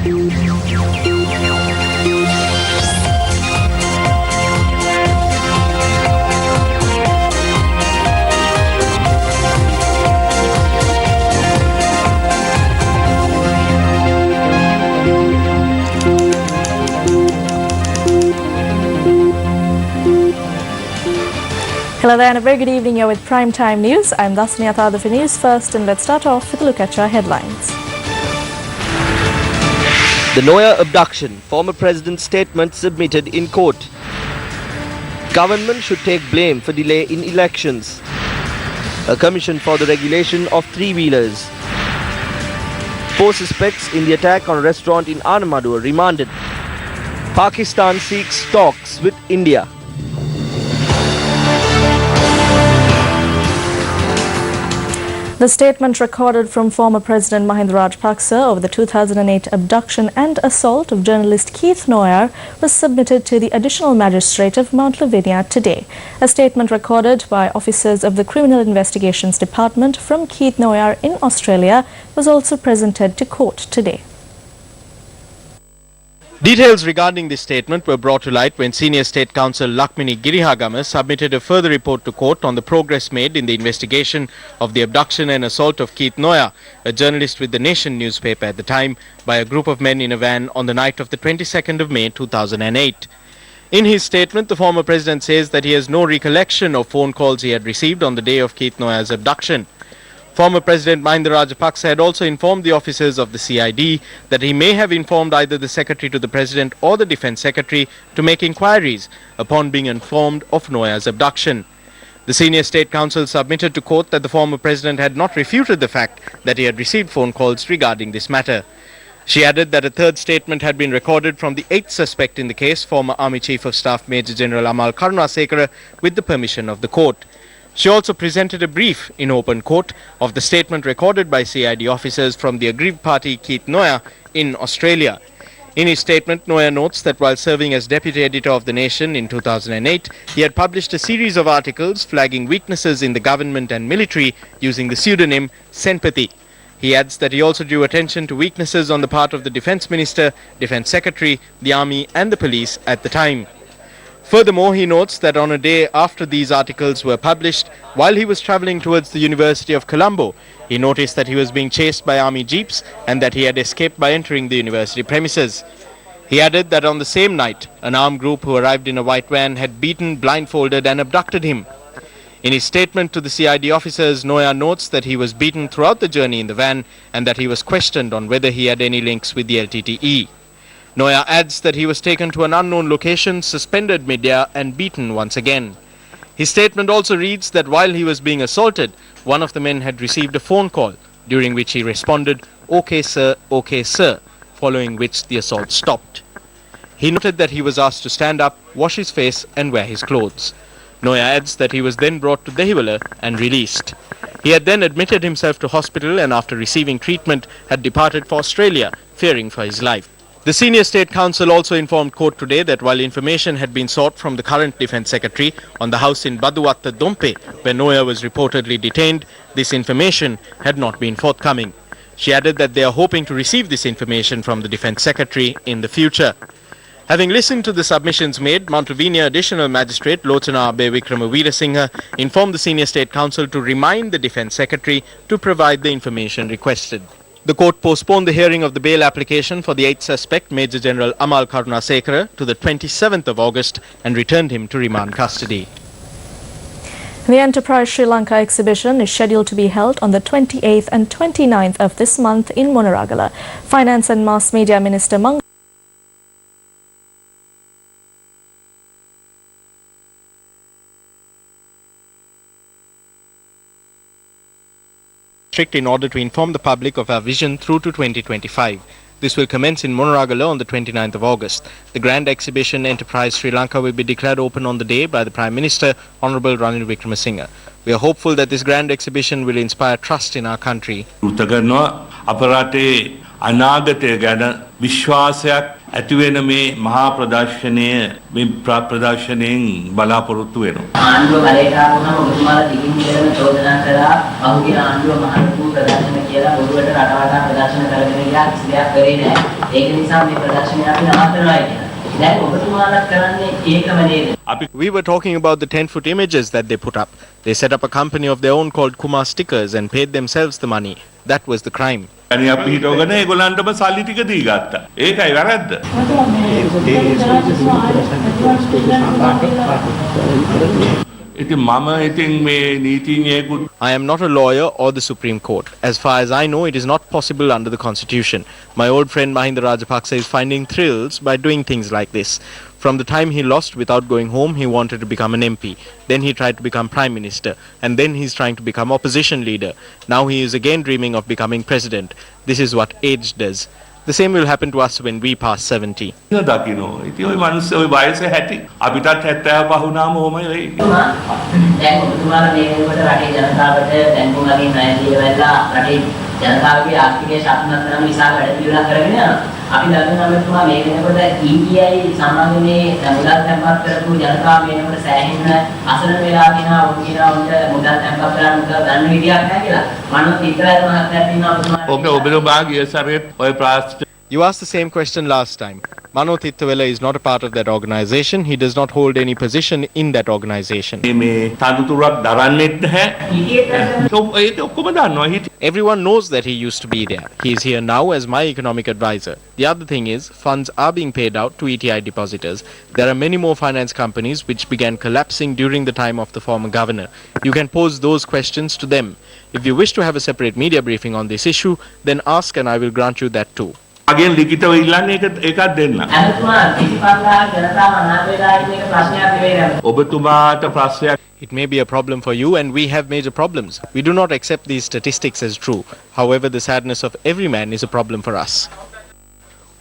Hello there and a very good evening. You're with Primetime News. I'm Dasni Atada for News First, and let's start off with a look at your headlines. The Noyahr abduction, former president's statement submitted in court. Government should take blame for delay in elections. A commission for the regulation of three-wheelers. 4 suspects in the attack on a restaurant in Anamadu are remanded. Pakistan seeks talks with India. The statement recorded from former President Mahinda Rajapaksa over the 2008 abduction and assault of journalist Keith Noyahr was submitted to the Additional Magistrate of Mount Lavinia today. A statement recorded by officers of the Criminal Investigations Department from Keith Noyahr in Australia was also presented to court today. Details regarding this statement were brought to light when Senior State Counsel Lakmini Girihagama submitted a further report to court on the progress made in the investigation of the abduction and assault of Keith Noyahr, a journalist with the Nation newspaper at the time, by a group of men in a van on the night of the 22nd of May 2008. In his statement, the former president says that he has no recollection of phone calls he had received on the day of Keith Noyahr's abduction. Former President Mahinda Rajapaksa had also informed the officers of the CID that he may have informed either the Secretary to the President or the Defence Secretary to make inquiries upon being informed of Noyahr's abduction. The Senior State Counsel submitted to court that the former President had not refuted the fact that he had received phone calls regarding this matter. She added that a third statement had been recorded from the 8th suspect in the case, former Army Chief of Staff Major General Amal Karunasekara, with the permission of the court. She also presented a brief in open court of the statement recorded by CID officers from the aggrieved party Keith Noyahr in Australia. In his statement, Noyahr notes that while serving as Deputy Editor of The Nation in 2008, he had published a series of articles flagging weaknesses in the government and military using the pseudonym Senpati. He adds that he also drew attention to weaknesses on the part of the Defence Minister, Defence Secretary, the Army and the police at the time. Furthermore, he notes that on a day after these articles were published, while he was travelling towards the University of Colombo, he noticed that he was being chased by army jeeps and that he had escaped by entering the university premises. He added that on the same night, an armed group who arrived in a white van had beaten, blindfolded and abducted him. In his statement to the CID officers, Noyahr notes that he was beaten throughout the journey in the van and that he was questioned on whether he had any links with the LTTE. Noyahr adds that he was taken to an unknown location, suspended mid-air and beaten once again. His statement also reads that while he was being assaulted, one of the men had received a phone call, during which he responded, okay sir, following which the assault stopped. He noted that he was asked to stand up, wash his face and wear his clothes. Noyahr adds that he was then brought to Dehiwala and released. He had then admitted himself to hospital and after receiving treatment had departed for Australia, fearing for his life. The Senior State Counsel also informed court today that while information had been sought from the current Defence Secretary on the house in Baduwatta Dompe, where Noyahr was reportedly detained, this information had not been forthcoming. She added that they are hoping to receive this information from the Defence Secretary in the future. Having listened to the submissions made, Mount Lavinia Additional Magistrate Lochana Abe Vikrama Veerasinghe informed the Senior State Counsel to remind the Defence Secretary to provide the information requested. The court postponed the hearing of the bail application for the 8th suspect, Major General Amal Karunasekara, to the 27th of August and returned him to remand custody. The Enterprise Sri Lanka exhibition is scheduled to be held on the 28th and 29th of this month in Monaragala. Finance and Mass Media Minister in order to inform the public of our vision through to 2025. This will commence in Monaragala on the 29th of August. The Grand Exhibition Enterprise Sri Lanka will be declared open on the day by the Prime Minister, Honourable Ranil Wickremesinghe. We are hopeful that this grand exhibition will inspire trust in our country. අපරාටේ අනාගතය ගැන විශ්වාසයක් ඇති වෙන මේ මහා ප්‍රදර්ශනය මේ ප්‍රදර්ශනයෙන් බලාපොරොත්තු වෙනවා. ආණ්ඩුව බලයට ආවම ඔබතුමාලා දිගින් දිගටම චෝදනා කළා පහුගිය ආණ්ඩුව මහලු ප්‍රදර්ශන කියලා බොරුවට රටවටා ප්‍රදර්ශන කරගෙන ගියා කිසි දෙයක් කරේ නැහැ. ඒක නිසා මේ ප්‍රදර්ශනය අපි නවත්තනවා කියලා. දැන් ඔබතුමාලා කරන්නේ ඒකම නේද? We were talking about the 10-foot images that they put up. They set up a company of their own called Kumar Stickers and paid themselves the money. That was the crime. අනේ අපි හිතවගෙන ඒගොල්ලන්ටම සල්ලි ටික දී ගත්තා. ඒකයි වැරද්ද. ඉතින් මම ඉතින් මේ නීතිඥයෙකුට I am not a lawyer or the Supreme Court. As far as I know, it is not possible under the Constitution. My old friend Mahinda Rajapaksa is finding thrills by doing things like this. From the time he lost without going home, he wanted to become an MP. Then he tried to become Prime Minister. And then he's trying to become opposition leader. Now he is again dreaming of becoming president. This is what age does. The same will happen to us when we pass 70. දකින්නෝ. ඉතින් ওই මිනිස්සු ওই වයස 60. අපිටත් 75 වුණාම ඕමයි වෙයි. දැන් ඔබතුමාලා මේ වෙනකොට රටේ ජනතාවට බැංකුවලින් ණය දීලා රටේ ජනතාවගේ ආර්ථිකය ශක්තිමත් කරන විශාල වැඩ පිළිවෙලක් කරගෙන යනවා. අපි දන්නවා ඔබතුමා මේ වෙනකොට ETI සම්බන්ධනේ මුදල් තැන්පත් කරපු ජනතාව මේ වෙනකොට සෑහෙන අසරණ වෙලා තියෙනවා. උන් කියනවා උන්ට මුදල් තැන්පත් කරලා මුදල් ගන්න විදියක් නැහැ කියලා. මනෝ තිත්‍රාජ මහත්තයාට තියෙනවා ඔබතුමා. ඔබ ගිය සැරේත් ඔය ප්‍රාස්ත You asked the same question last time. Mano Thittawela is not a part of that organization. He does not hold any position in that organization. මේ තනතුරක් දරන්නෙත් නැහැ. ඒක ඔක්කොම දන්නවා. Everyone knows that he used to be there. He is here now as my economic advisor. The other thing is, funds are being paid out to ETI depositors. There are many more finance companies which began collapsing during the time of the former governor. You can pose those questions to them. If you wish to have a separate media briefing on this issue, then ask and I will grant you that too. අගෙන් ලිඛිතව ඉල්ලන්නේ ඒකත් දෙන්න. අනුතුමා 25000 ජනතාව අනාථ වෙලා ඉන්න එක ප්‍රශ්නයක් නෙවෙයි. ඔබතුමාට ප්‍රශ්නයක්. It may be a problem for you and we have major problems. We do not accept these statistics as true. However, the sadness of every man is a problem for us.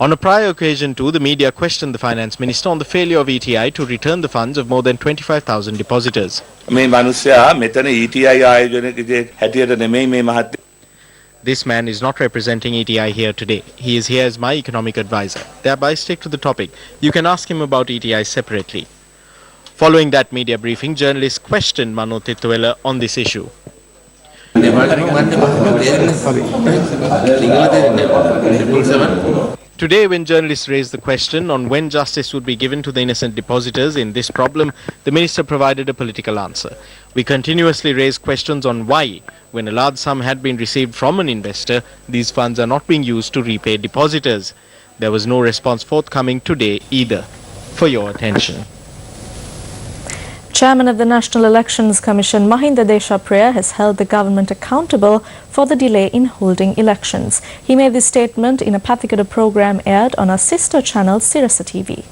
On a prior occasion too, the media questioned the finance minister on the failure of ETI to return the funds of more than 25,000 depositors. මේ මිනිස්සයා මෙතන ETI ආයෝජනයේ හැටියට නෙමෙයි මේ මහත්. This man is not representing ETI here today. He is here as my economic advisor. Thereby stick to the topic. You can ask him about ETI separately. Following that media briefing, journalists questioned Mano Thittawela on this issue. Today, when journalists raised the question on when justice would be given to the innocent depositors in this problem, the minister provided a political answer. We continuously raise questions on why, when a large sum had been received from an investor, these funds are not being used to repay depositors. There was no response forthcoming today either. For your attention. Chairman of the National Elections Commission, Mahinda Deshapriya, has held the government accountable for the delay in holding elections. He made this statement in a Pathikada program aired on our sister channel, Sirasa TV.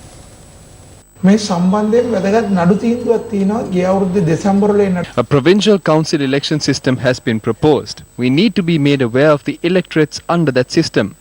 A provincial council election system has been proposed. We need to be made aware of the electorates under that system.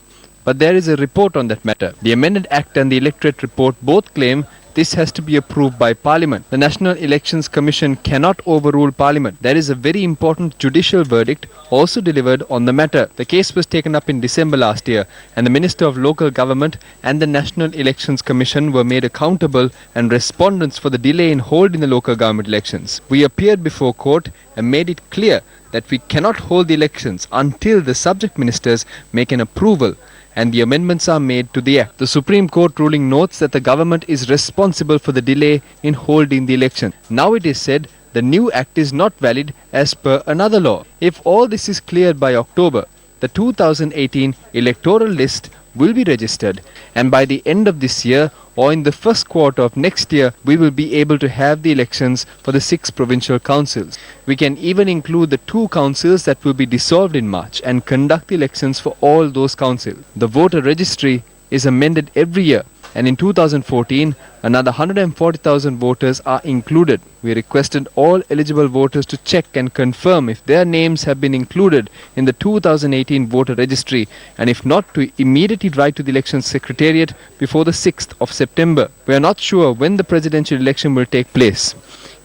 But there is a report on that matter. The amended act and the electorate report both claim this has to be approved by Parliament. The National Elections Commission cannot overrule Parliament. There is a very important judicial verdict also delivered on the matter. The case was taken up in December last year and the Minister of Local Government and the National Elections Commission were made accountable and respondents for the delay in holding the local government elections. We appeared before court and made it clear that we cannot hold the elections until the subject ministers make an approval and the amendments are made to the act. The Supreme Court ruling notes that the government is responsible for the delay in holding the election. Now it is said the new act is not valid as per another law. If all this is cleared by October, the 2018 electoral list will be registered and by the end of this year or in the first quarter of next year, we will be able to have the elections for the 6 provincial councils. We can even include the 2 councils that will be dissolved in March and conduct the elections for all those councils. The voter registry is amended every year and in 2014, another 140,000 voters are included. We requested all eligible voters to check and confirm if their names have been included in the 2018 voter registry and if not, to immediately write to the Elections Secretariat before the 6th of September. We are not sure when the presidential election will take place.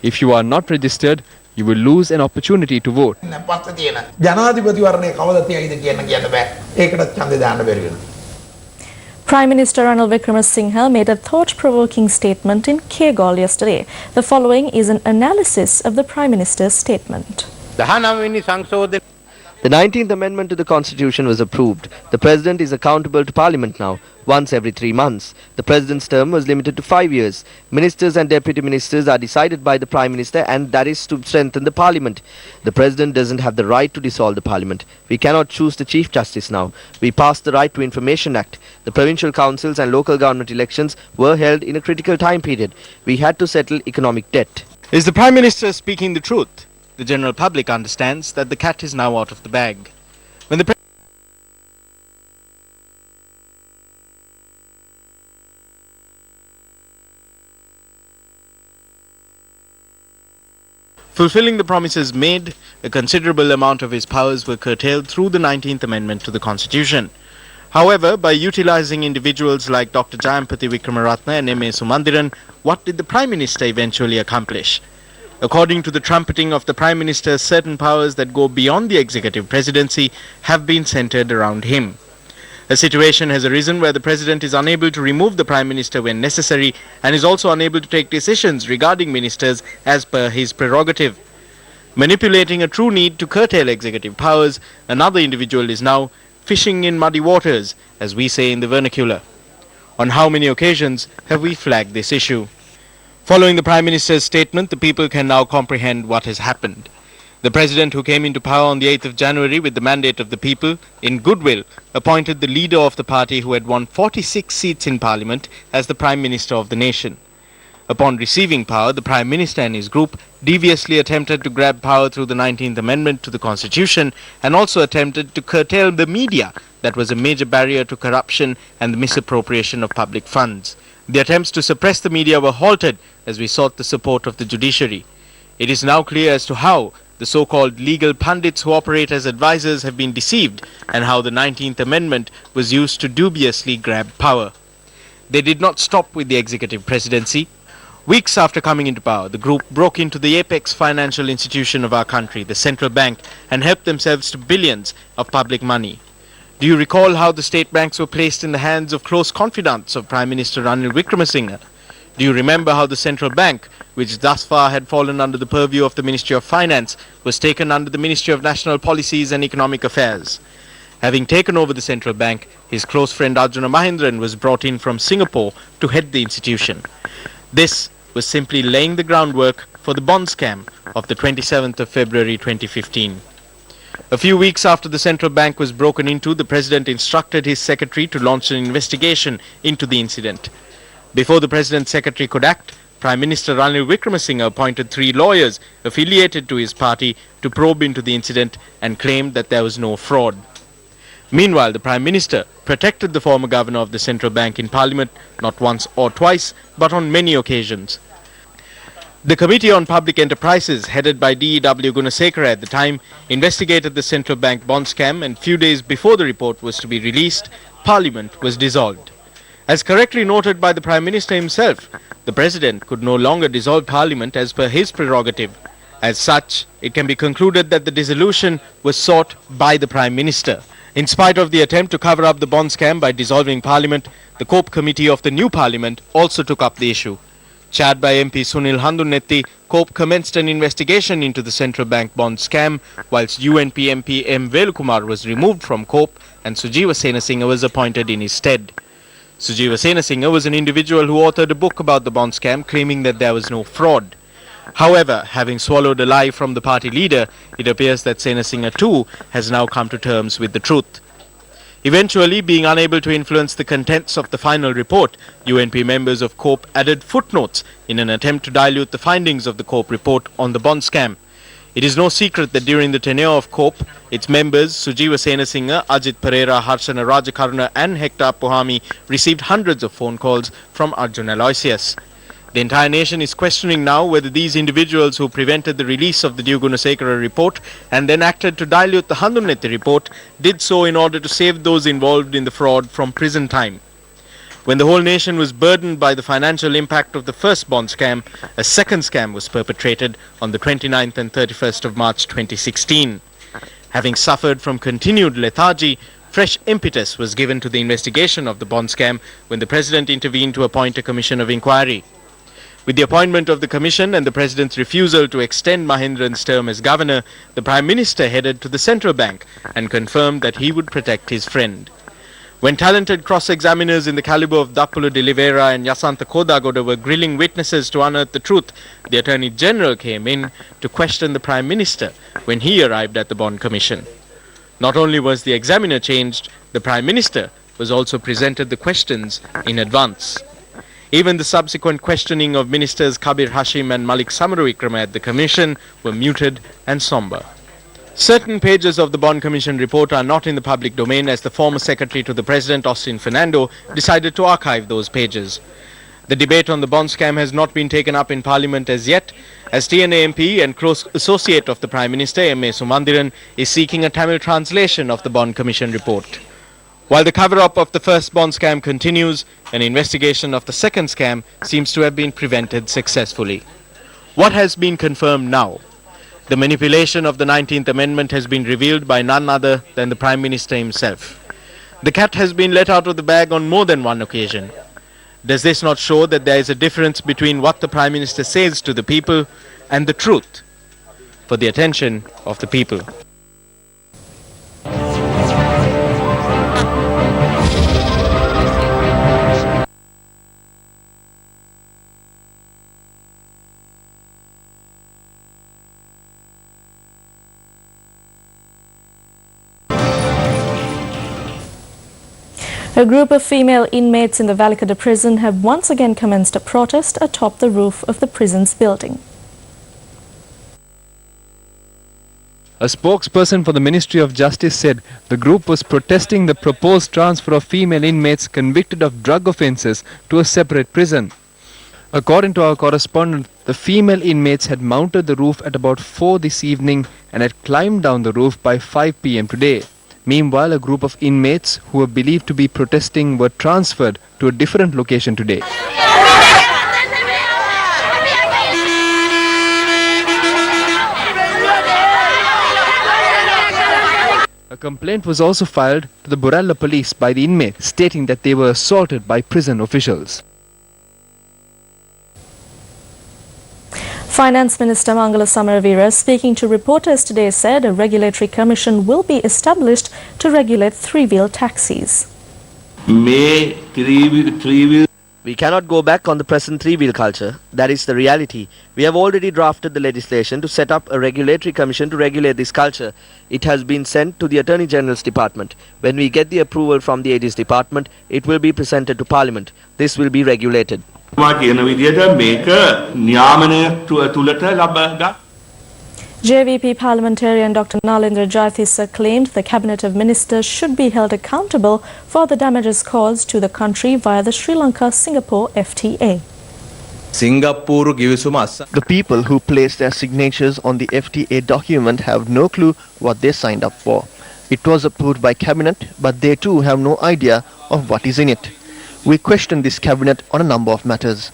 If you are not registered, you will lose an opportunity to vote. පත්ත තියෙන ජනාධිපතිවරණය කවදද තියයිද කියන කියන්න බෑ. ඒකටත් ඡන්දය දාන්න බැරි වෙනවා. Prime Minister Ranil Wickremesinghe made a thought-provoking statement in Kegol yesterday. The following is an analysis of the Prime Minister's statement. The 19th Amendment to the Constitution was approved. The President is accountable to Parliament now, once every 3 months. The President's term was limited to 5 years. Ministers and Deputy Ministers are decided by the Prime Minister, and that is to strengthen the Parliament. The President doesn't have the right to dissolve the Parliament. We cannot choose the Chief Justice now. We passed the Right to Information Act. The provincial councils and local government elections were held in a critical time period. We had to settle economic debt. Is the Prime Minister speaking the truth? The general public understands that the cat is now out of the bag. When the Fulfilling the promises made, a considerable amount of his powers were curtailed through the 19th Amendment to the Constitution. However, by utilizing individuals like Dr. Jayampathy Wickramaratne and M.A. Sumandiran, what did the Prime Minister eventually accomplish? According to the trumpeting of the Prime Minister, certain powers that go beyond the executive presidency have been centered around him. A situation has arisen where the President is unable to remove the Prime Minister when necessary and is also unable to take decisions regarding ministers as per his prerogative. Manipulating a true need to curtail executive powers, another individual is now fishing in muddy waters, as we say in the vernacular. On how many occasions have we flagged this issue? Following the Prime Minister's statement, the people can now comprehend what has happened. The President, who came into power on the 8th of January with the mandate of the people, in goodwill, appointed the leader of the party who had won 46 seats in Parliament as the Prime Minister of the nation. Upon receiving power, the Prime Minister and his group deviously attempted to grab power through the 19th Amendment to the Constitution and also attempted to curtail the media that was a major barrier to corruption and the misappropriation of public funds. The attempts to suppress the media were halted as we sought the support of the judiciary. It is now clear as to how the so-called legal pundits who operate as advisors have been deceived and how the 19th Amendment was used to dubiously grab power. They did not stop with the executive presidency. Weeks after coming into power, the group broke into the apex financial institution of our country, the central bank, and helped themselves to billions of public money. Do you recall how the state banks were placed in the hands of close confidants of Prime Minister Ranil Wickremesinghe? Do you remember how the central bank, which thus far had fallen under the purview of the Ministry of Finance, was taken under the Ministry of National Policies and Economic Affairs? Having taken over the central bank, his close friend Arjuna Mahindran was brought in from Singapore to head the institution. This was simply laying the groundwork for the bond scam of the 27th of February 2015. A few weeks after the central bank was broken into, the President instructed his secretary to launch an investigation into the incident. Before the President's secretary could act, Prime Minister Ranil Wickremesinghe appointed 3 lawyers affiliated to his party to probe into the incident and claimed that there was no fraud. Meanwhile, the Prime Minister protected the former governor of the central bank in Parliament not once or twice, but on many occasions. The Committee on Public Enterprises, headed by D.W. Gunasekara at the time, investigated the central bank bond scam, and few days before the report was to be released, Parliament was dissolved. As correctly noted by the Prime Minister himself, the President could no longer dissolve Parliament as per his prerogative. As such, it can be concluded that the dissolution was sought by the Prime Minister. In spite of the attempt to cover up the bond scam by dissolving Parliament, the COPE Committee of the new Parliament also took up the issue. Chaired by MP Sunil Handunetti, COPE commenced an investigation into the central bank bond scam, whilst UNP MP M. Velukumar was removed from COPE and Sujiva Senasinghe was appointed in his stead. Sujiva Senasinghe was an individual who authored a book about the bond scam, claiming that there was no fraud. However, having swallowed a lie from the party leader, it appears that Senasinghe too has now come to terms with the truth. Eventually, being unable to influence the contents of the final report, UNP members of COPE added footnotes in an attempt to dilute the findings of the COPE report on the bond scam. It is no secret that during the tenure of COPE, its members Sujiva Senasinghe, Ajit Pereira, Harshana Rajakaruna and Hector Pohami received hundreds of phone calls from Arjun Aloysius. The entire nation is questioning now whether these individuals who prevented the release of the D. Gunasekara report and then acted to dilute the Handunetti report did so in order to save those involved in the fraud from prison time. When the whole nation was burdened by the financial impact of the first bond scam, a second scam was perpetrated on the 29th and 31st of March 2016. Having suffered from continued lethargy, fresh impetus was given to the investigation of the bond scam when the President intervened to appoint a commission of inquiry. With the appointment of the commission and the President's refusal to extend Mahindran's term as governor, the Prime Minister headed to the central bank and confirmed that he would protect his friend. When talented cross-examiners in the caliber of Dappulu de Oliveira and Yasantha Kodagoda were grilling witnesses to unearth the truth, the Attorney General came in to question the Prime Minister when he arrived at the Bond Commission. Not only was the examiner changed, the Prime Minister was also presented the questions in advance. Even the subsequent questioning of Ministers Kabir Hashim and Malik Samarawickrama at the Commission were muted and somber. Certain pages of the Bond Commission report are not in the public domain, as the former Secretary to the President, Austin Fernando, decided to archive those pages. The debate on the bond scam has not been taken up in Parliament as yet, as TNA MP and close associate of the Prime Minister, M.A. Sumandiran, is seeking a Tamil translation of the Bond Commission report. While the cover-up of the first bond scam continues, an investigation of the second scam seems to have been prevented successfully. What has been confirmed now? The manipulation of the 19th Amendment has been revealed by none other than the Prime Minister himself. The cat has been let out of the bag on more than one occasion. Does this not show that there is a difference between what the Prime Minister says to the people and the truth? For the attention of the people. A group of female inmates in the Valakada prison have once again commenced a protest atop the roof of the prison's building. A spokesperson for the Ministry of Justice said the group was protesting the proposed transfer of female inmates convicted of drug offences to a separate prison. According to our correspondent, the female inmates had mounted the roof at about 4 this evening and had climbed down the roof by 5 p.m. today. Meanwhile, a group of inmates who were believed to be protesting were transferred to a different location today. A complaint was also filed to the Buralla police by the inmates, stating that they were assaulted by prison officials. Finance Minister Mangala Samaravira, speaking to reporters today, said a regulatory commission will be established to regulate three-wheel taxis. We cannot go back on the present three-wheel culture. That is the reality. We have already drafted the legislation to set up a regulatory commission to regulate this culture. It has been sent to the Attorney General's Department. When we get the approval from the AG's Department, it will be presented to Parliament. This will be regulated. JVP parliamentarian Dr. Nalendra Jayatissa claimed the Cabinet of Ministers should be held accountable for the damages caused to the country via the Lanka-Singapore FTA. The people who placed their signatures on the FTA document have no clue what they signed up for. It was approved by Cabinet, but they too have no idea of what is in it. We questioned this Cabinet on a number of matters.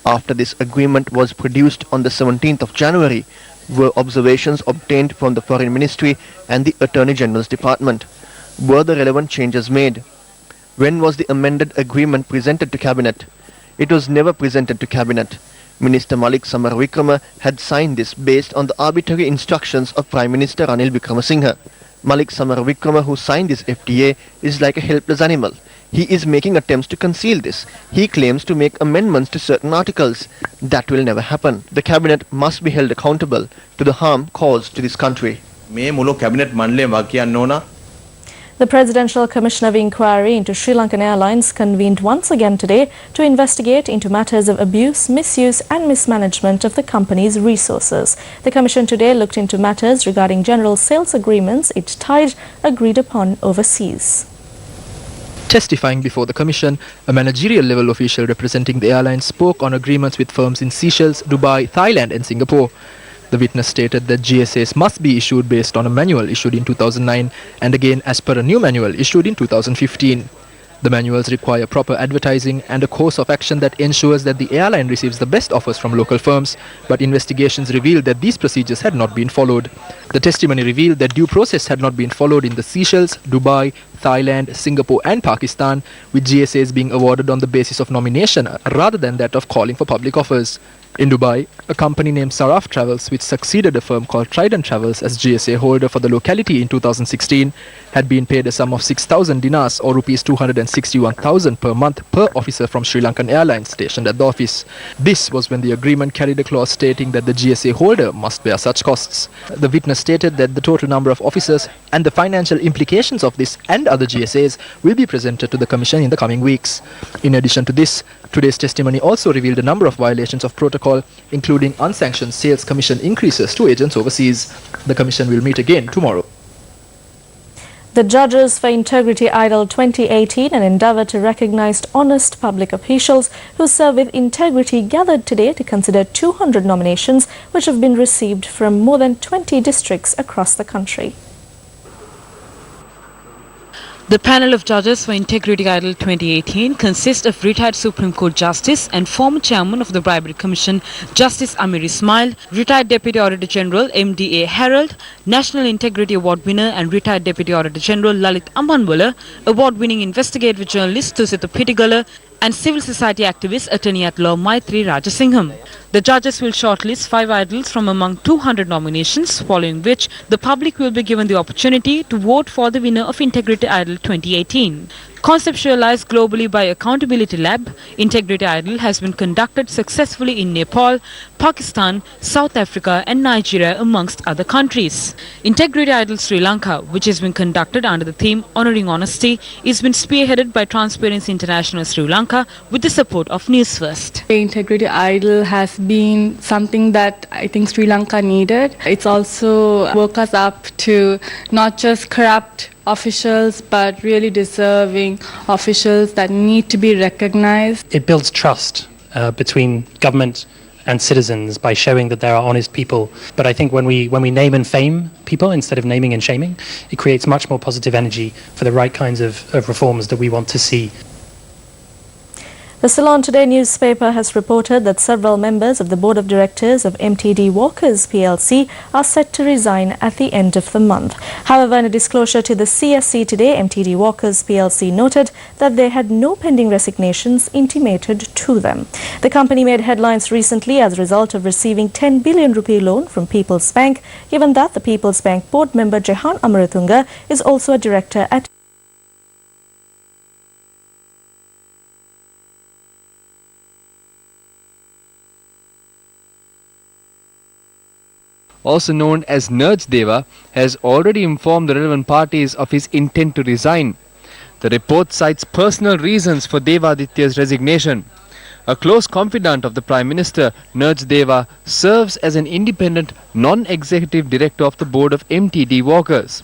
After this agreement was produced on the 17th of January, were observations obtained from the Foreign Ministry and the Attorney General's Department? Were the relevant changes made? When was the amended agreement presented to Cabinet? It was never presented to Cabinet. Minister Malik Samarawickrama had signed this based on the arbitrary instructions of Prime Minister Ranil Wickremesinghe. Malik Samarawickrama, who signed this FTA, is like a helpless animal. He is making attempts to conceal this. He claims to make amendments to certain articles. That will never happen. The Cabinet must be held accountable to the harm caused to this country. The Presidential Commission of Inquiry into SriLankan Airlines convened once again today to investigate into matters of abuse, misuse and mismanagement of the company's resources. The Commission today looked into matters regarding general sales agreements it tied agreed upon overseas. Testifying before the Commission, a managerial-level official representing the airline spoke on agreements with firms in Seychelles, Dubai, Thailand and Singapore. The witness stated that GSAs must be issued based on a manual issued in 2009 and again as per a new manual issued in 2015. The manuals require proper advertising and a course of action that ensures that the airline receives the best offers from local firms, but investigations revealed that these procedures had not been followed. The testimony revealed that due process had not been followed in the Seychelles, Dubai, Thailand, Singapore and Pakistan, with GSAs being awarded on the basis of nomination rather than that of calling for public offers. In Dubai, a company named Saraf Travels, which succeeded a firm called Trident Travels as GSA holder for the locality in 2016, had been paid a sum of 6,000 dinars or rupees 261,000 per month per officer from SriLankan Airlines stationed at the office. This was when the agreement carried a clause stating that the GSA holder must bear such costs. The witness stated that the total number of officers and the financial implications of this and other GSAs will be presented to the Commission in the coming weeks. In addition to this, today's testimony also revealed a number of violations of protocol, including unsanctioned sales commission increases to agents overseas. The Commission will meet again tomorrow. The Judges for Integrity Idol 2018, an endeavour to recognize honest public officials who serve with integrity, gathered today to consider 200 nominations which have been received from more than 20 districts across the country. The panel of judges for Integrity Idol 2018 consists of retired Supreme Court Justice and former Chairman of the Bribery Commission, Justice Amir Ismail, retired Deputy Auditor General MDA Harold, National Integrity Award winner and retired Deputy Auditor General Lalit Ambanwala, award-winning investigative journalist Tusita Pitigala, and civil society activist Attorney at Law Maitri Rajasingham. The judges will shortlist 5 idols from among 200 nominations, following which the public will be given the opportunity to vote for the winner of Integrity Idol 2018. Conceptualized globally by Accountability Lab, Integrity Idol has been conducted successfully in Nepal, Pakistan, South Africa and Nigeria amongst other countries. Integrity Idol Sri Lanka, which has been conducted under the theme Honouring Honesty, is been spearheaded by Transparency International Sri Lanka with the support of Newsfirst. The Integrity Idol has been something that I think Sri Lanka needed. It's also woke us up to not just corrupt officials but really deserving officials that need to be recognized. It builds trust between government and citizens by showing that there are honest people. But I think when we name and fame people instead of naming and shaming, it creates much more positive energy for the right kinds of reforms that we want to see. The Ceylon Today newspaper has reported that several members of the board of directors of MTD Walkers plc are set to resign at the end of the month. However, in a disclosure to the CSC today, MTD Walkers plc noted that they had no pending resignations intimated to them. The company made headlines recently as a result of receiving 10 billion rupee loan from People's Bank, given that the People's Bank board member Jehan Amaratunga is also a director at also known as Nurj Deva, has already informed the relevant parties of his intent to resign. The report cites personal reasons for Devaditya's resignation. A close confidant of the Prime Minister, Nurj Deva, serves as an independent, non-executive director of the board of MTD Walkers.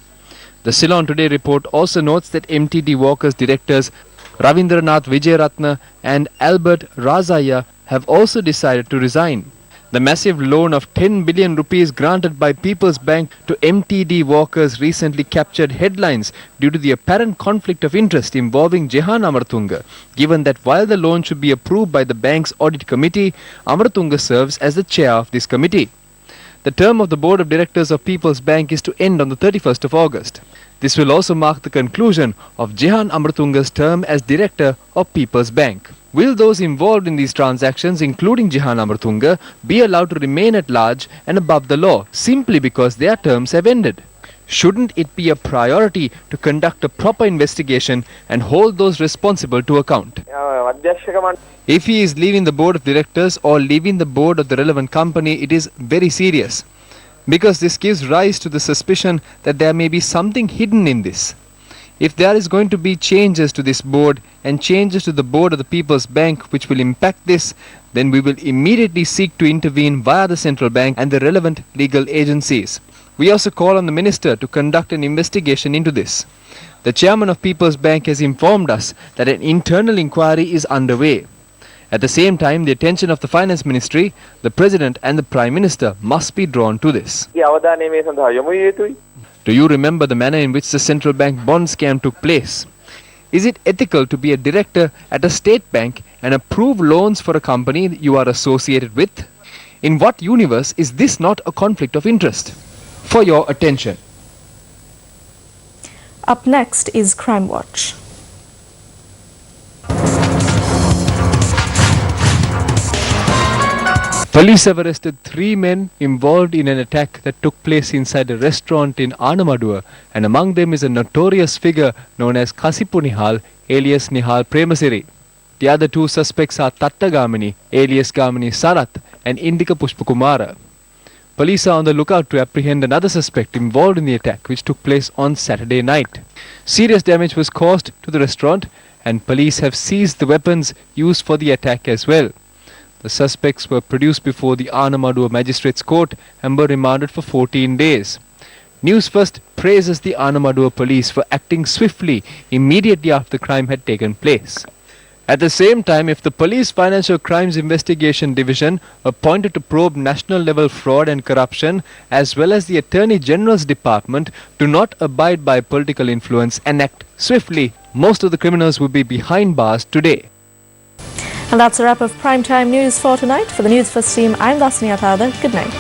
The Ceylon Today report also notes that MTD Walkers directors Ravindranath Vijayaratna and Albert Razaya have also decided to resign. The massive loan of 10 billion rupees granted by People's Bank to MTD Walkers recently captured headlines due to the apparent conflict of interest involving Jehan Amaratunga, given that while the loan should be approved by the bank's audit committee, Amaratunga serves as the chair of this committee. The term of the board of directors of People's Bank is to end on the 31st of August. This will also mark the conclusion of Jehan Amaratunga's term as director of People's Bank. Will those involved in these transactions, including Jehan Amaratunga, be allowed to remain at large and above the law simply because their terms have ended? Shouldn't it be a priority to conduct a proper investigation and hold those responsible to account? If he is leaving the board of directors or leaving the board of the relevant company, it is very serious, because this gives rise to the suspicion that there may be something hidden in this. If there is going to be changes to this board and changes to the board of the People's Bank which will impact this, then we will immediately seek to intervene via the central bank and the relevant legal agencies. We also call on the minister to conduct an investigation into this. The chairman of People's Bank has informed us that an internal inquiry is underway. At the same time, the attention of the Finance Ministry, the President and the Prime Minister must be drawn to this. Do you remember the manner in which the central bank bond scam took place? Is it ethical to be a director at a state bank and approve loans for a company that you are associated with? In what universe is this not a conflict of interest? For your attention. Up next is Crime Watch. Police have arrested 3 men involved in an attack that took place inside a restaurant in Anamaduwa, and among them is a notorious figure known as Kasipu Nihal, alias Nihal Premasiri. The other 2 suspects are Tattagamini, alias Gamini Sarath, and Indika Pushpakumara. Police are on the lookout to apprehend another suspect involved in the attack, which took place on Saturday night. Serious damage was caused to the restaurant, and police have seized the weapons used for the attack as well. The suspects were produced before the Anamaduwa Magistrates Court and were remanded for 14 days. Newsfirst praises the Anamaduwa police for acting swiftly immediately after the crime had taken place. At the same time, if the Police Financial Crimes Investigation Division, appointed to probe national-level fraud and corruption, as well as the Attorney General's Department, do not abide by political influence and act swiftly, most of the criminals will be behind bars today. And that's a wrap of Primetime News for tonight. For the Newsfirst team, I'm Dasni Atada. Good night.